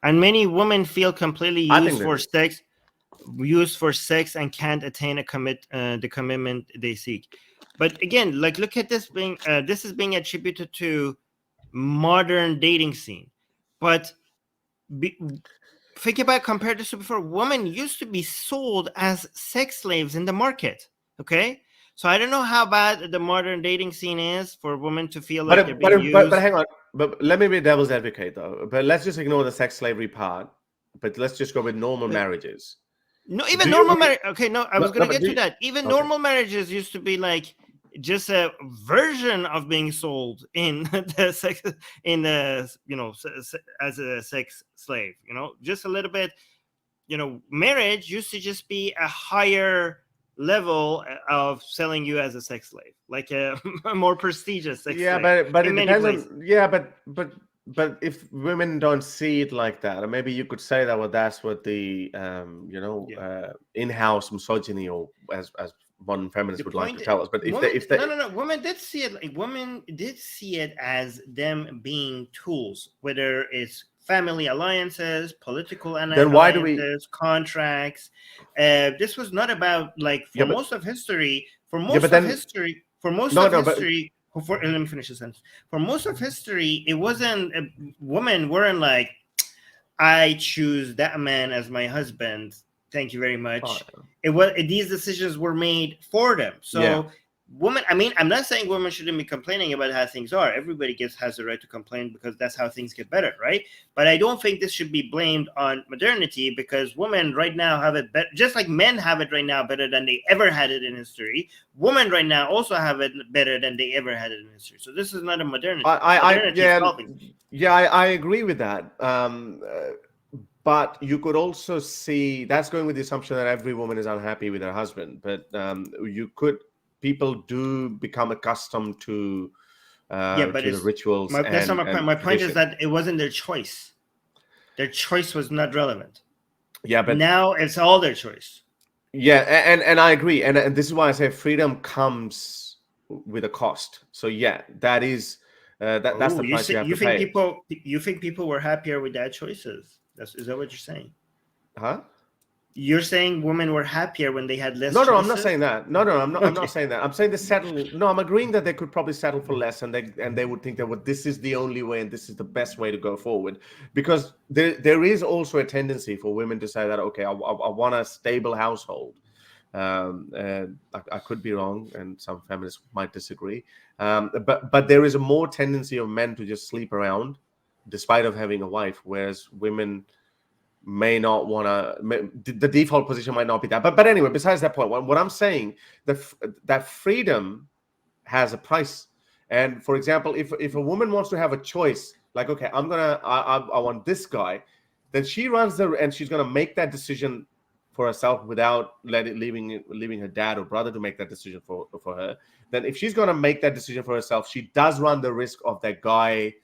And many women feel completely used for sex and can't attain the commitment they seek. But again, like, look at this being this is being attributed to modern dating scene. But think about, compared to before, women used to be sold as sex slaves in the market. Okay, so I don't know how bad the modern dating scene is for women to feel like they're being used. But hang on. But let me be devil's advocate, though. But let's just ignore the sex slavery part. But let's just go with normal marriages. No, even normal marriage. Okay, no, I was going to get to that. Even normal marriages used to be like just a version of being sold in the sex, in the, you know, as a sex slave. You know, just a little bit. You know, marriage used to just be a higher level of selling you as a sex slave, like a more prestigious sex slave. But it depends on, but if women don't see it like that, or maybe you could say that, well, that's what the in-house misogyny, or as modern feminists would like to tell us. But if they women did see it. Like, women did see it as them being tools, whether it's family alliances, political alliances, then why do we contracts? This was not about, like, for most of history. Let me finish the sentence. For most of history, it wasn't women weren't like, I choose that man as my husband. Thank you very much. These decisions were made for them. So women, I mean, I'm not saying women shouldn't be complaining about how things are. Everybody has the right to complain because that's how things get better, right? But I don't think this should be blamed on modernity, because women right now have it better, just like men have it right now better than they ever had it in history. Women right now also have it better than they ever had it in history. So this is not a modernity. I agree with that. But you could also see, that's going with the assumption that every woman is unhappy with her husband. But people do become accustomed to the rituals. That's not my point. My point is that it wasn't their choice. Their choice was not relevant. Yeah, but now it's all their choice. Yeah, and I agree. And this is why I say freedom comes with a cost. So yeah, that is that's the price you have to pay. You think people were happier with that choices? Is that what you're saying? Huh? You're saying women were happier when they had less choices? No, I'm not saying that. No, I'm not saying that. I'm saying they settle. No, I'm agreeing that they could probably settle for less, and they would think that this is the only way and this is the best way to go forward. Because there is also a tendency for women to say that, okay, I want a stable household. I could be wrong, and some feminists might disagree. But there is a more tendency of men to just sleep around, despite of having a wife, whereas women may not want to. The default position might not be that. But anyway, besides that point, what I'm saying, that freedom has a price. And for example, if a woman wants to have a choice, like, okay, I want this guy, then she runs and she's gonna make that decision for herself without leaving her dad or brother to make that decision for her. Then if she's gonna make that decision for herself, she does run the risk of that guy,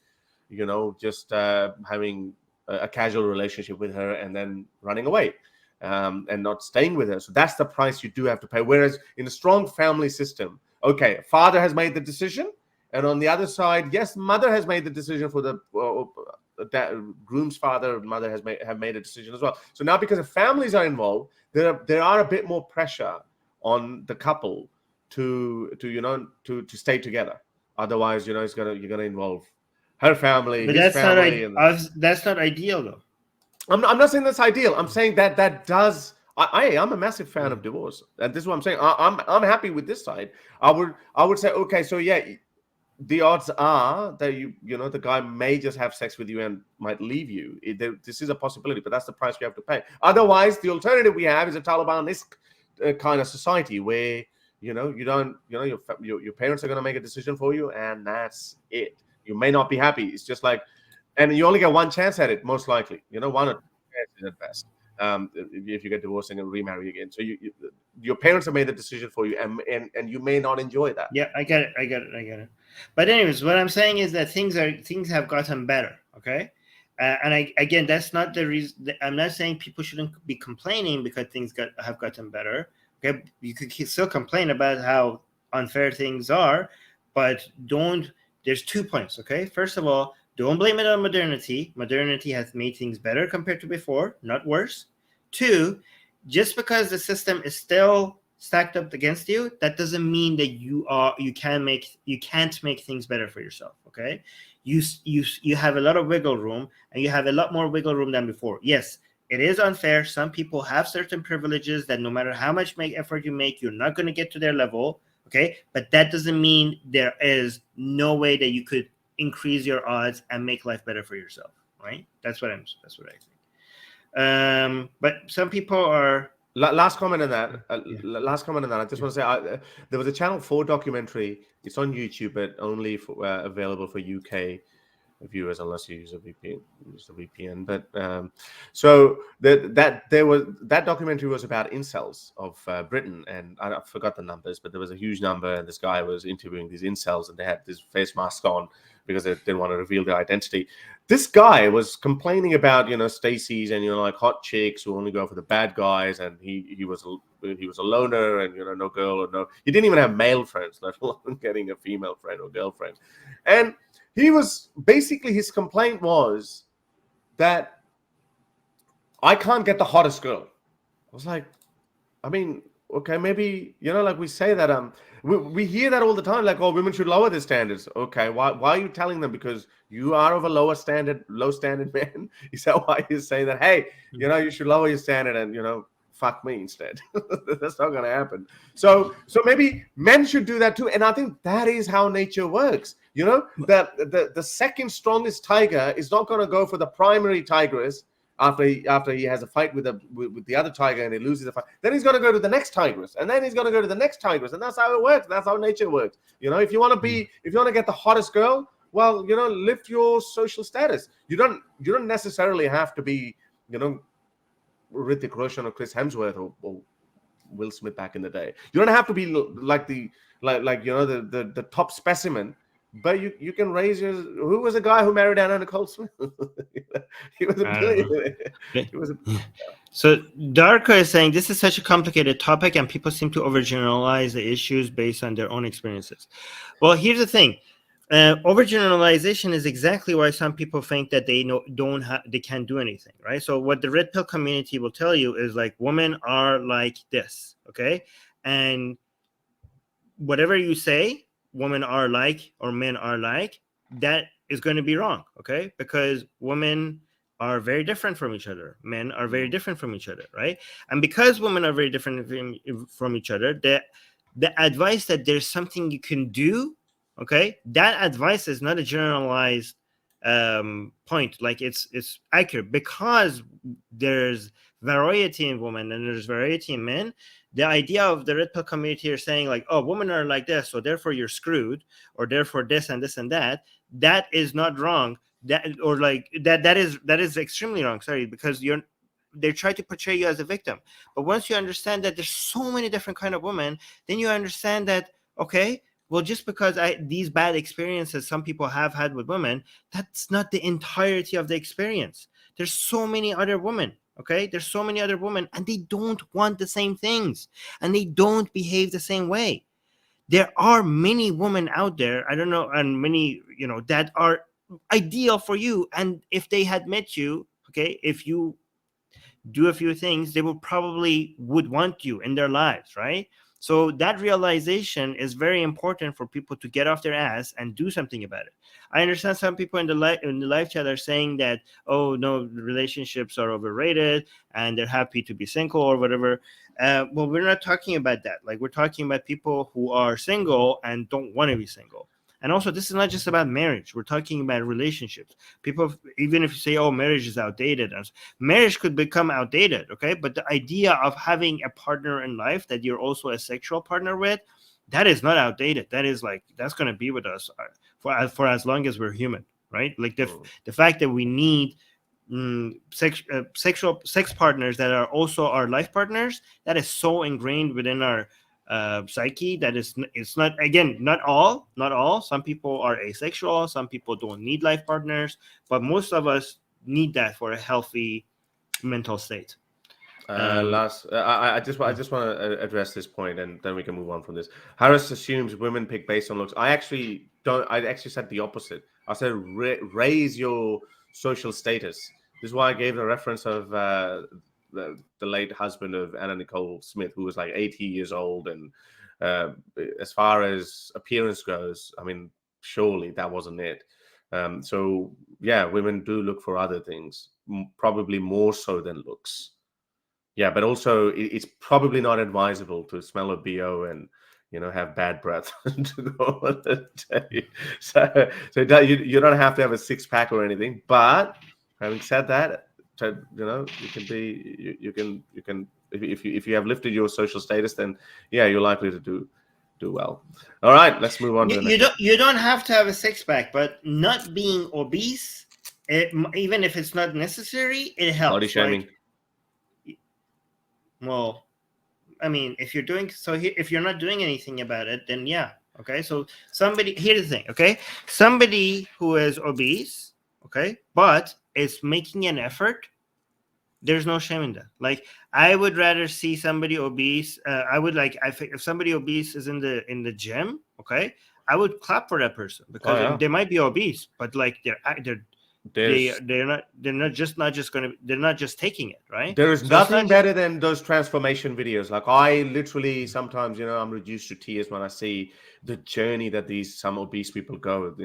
just having a casual relationship with her and then running away and not staying with her. So that's the price you do have to pay. Whereas in a strong family system, okay, father has made the decision, and on the other side, yes, mother has made the decision for the groom's father and mother have made a decision as well. So now, because the families are involved, there are a bit more pressure on the couple to stay together. Otherwise, you're gonna involve her family, but his family. That's not ideal, though. I'm not saying that's ideal. I'm saying that does. I'm a massive fan of divorce, and this is what I'm saying. I'm happy with this side. I would say, okay, so yeah, the odds are that the guy may just have sex with you and might leave you. This is a possibility, but that's the price you have to pay. Otherwise, the alternative we have is a Taliban-esque kind of society where your parents are going to make a decision for you, and that's it. You may not be happy. It's just like, and you only get one chance at it, most likely. One or two chances at best. If you get divorced and remarry again, so your parents have made the decision for you, and you may not enjoy that. Yeah, I get it. But anyways, what I'm saying is that things have gotten better. Okay, and that's not the reason. I'm not saying people shouldn't be complaining because things have gotten better. Okay, you could still complain about how unfair things are, but don't. There's 2 points. Okay, first of all, don't blame it on modernity. Modernity has made things better compared to before, not worse. 2, just because the system is still stacked up against you, that doesn't mean that you can't make things better for yourself. Okay, you have a lot of wiggle room, and you have a lot more wiggle room than before. Yes, it is unfair. Some people have certain privileges that no matter how much effort you make, you're not going to get to their level. Okay, but that doesn't mean there is no way that you could increase your odds and make life better for yourself. Right? That's what I think. But some people are. Last comment on that. I just want to say there was a Channel 4 documentary. It's on YouTube, but only available for UK viewers unless you use a VPN. But so that documentary was about incels of Britain, and I forgot the numbers, but there was a huge number, and this guy was interviewing these incels, and they had this face mask on because they didn't want to reveal their identity. This guy was complaining about Stacey's and like hot chicks who only go for the bad guys, and he was a loner, and no girl or no, he didn't even have male friends, let alone getting a female friend or girlfriend. And he was basically, his complaint was that I can't get the hottest girl. I was like, I mean, okay, maybe, like we say that, we hear that all the time, like, oh, women should lower their standards. Okay, why are you telling them? Because you are of a low standard man? Is that why you say that, hey, you should lower your standard and, fuck me instead? That's not going to happen. So maybe men should do that too. And I think that is how nature works. That the second strongest tiger is not going to go for the primary tigress after he has a fight with the other tiger and he loses the fight. Then he's going to go to the next tigress, and then he's going to go to the next tigress, and that's how it works. That's how nature works. If you want to get the hottest girl, well, lift your social status. You don't necessarily have to be, Hrithik Roshan or Chris Hemsworth or Will Smith back in the day. You don't have to be like the top specimen. But you can raise your. Who was a guy who married Anna Nicole Smith? He was a billionaire. So Darko is saying this is such a complicated topic, and people seem to overgeneralize the issues based on their own experiences. Well, here's the thing: overgeneralization is exactly why some people think that they can't do anything, right? So what the red pill community will tell you is like women are like this, okay, and whatever you say. Women are like or men are like, that is going to be wrong, okay? Because women are very different from each other. Men are very different from each other, right? And because women are very different from each other, the advice that there's something you can do, okay, that advice is not a generalized point. Like it's accurate because there's variety in women and there's variety in men. The idea of the red pill community are saying like, oh, women are like this, so therefore you're screwed, or therefore this and this and that. That is not wrong. That is extremely wrong. Sorry, because they try to portray you as a victim. But once you understand that there's so many different kind of women, then you understand that, okay, well, just because these bad experiences some people have had with women, that's not the entirety of the experience. There's so many other women. Okay, there's so many other women, and they don't want the same things, and they don't behave the same way. There are many women out there, I don't know, and many, that are ideal for you. And if they had met you, okay, if you do a few things, they would want you in their lives, right? So that realization is very important for people to get off their ass and do something about it. I understand some people in the live chat are saying that, oh no, relationships are overrated and they're happy to be single or whatever. Well, we're not talking about that. Like, we're talking about people who are single and don't want to be single. And also, this is not just about marriage. We're talking about relationships. People, even if you say, oh, marriage is outdated, marriage could become outdated, okay? But the idea of having a partner in life that you're also a sexual partner with, that is not outdated. That is like, that's going to be with us for as long as we're human, right? Like the fact that we need sex partners that are also our life partners, that is so ingrained within our psyche that it's not, again, not all. Some people are asexual, some people don't need life partners, but most of us need that for a healthy mental state. I just want to address this point, and then we can move on from this. Harris assumes women pick based on looks. I actually don't. I actually said the opposite. I said raise your social status. This is why I gave the reference of the late husband of Anna Nicole Smith, who was like 80 years old, and as far as appearance goes, I mean, surely that wasn't it. So yeah, women do look for other things, probably more so than looks. Yeah, but also it's probably not advisable to smell a BO and have bad breath to go on the day. So you don't have to have a six-pack or anything. But having said that, you can if you have lifted your social status, then yeah, you're likely to do well. All right, let's move on to the next. You don't have to have a six-pack, but not being obese, even if it's not necessary, it helps. Body shaming. Well, I mean, if you're not doing anything about it, then yeah. Okay. So here's the thing. Okay. Somebody who is obese, okay, but is making an effort, there's no shame in that. Like, I would rather see somebody obese. If somebody obese is in the gym, okay, I would clap for that person, because they might be obese, but like they're not just taking it, right? There is nothing better than those transformation videos. Like, I literally sometimes, I'm reduced to tears when I see the journey that some obese people go,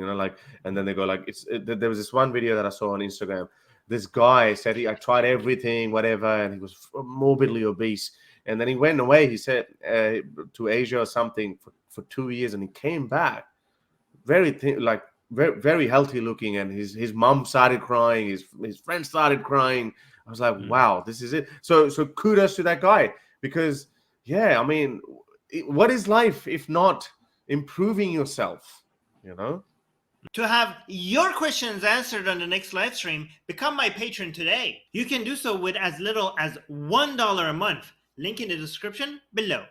and then they go like, there was this one video that I saw on Instagram. This guy said I tried everything, whatever, and he was morbidly obese. And then he went away, he said, to Asia or something for 2 years, and he came back very very healthy looking, and his mom started crying, his friends started crying. I was like, wow, this is it. So kudos to that guy, because yeah, I mean, what is life if not improving yourself? To have your questions answered on the next live stream, become my patron today. You can do so with as little as $1 a month. Link in the description below.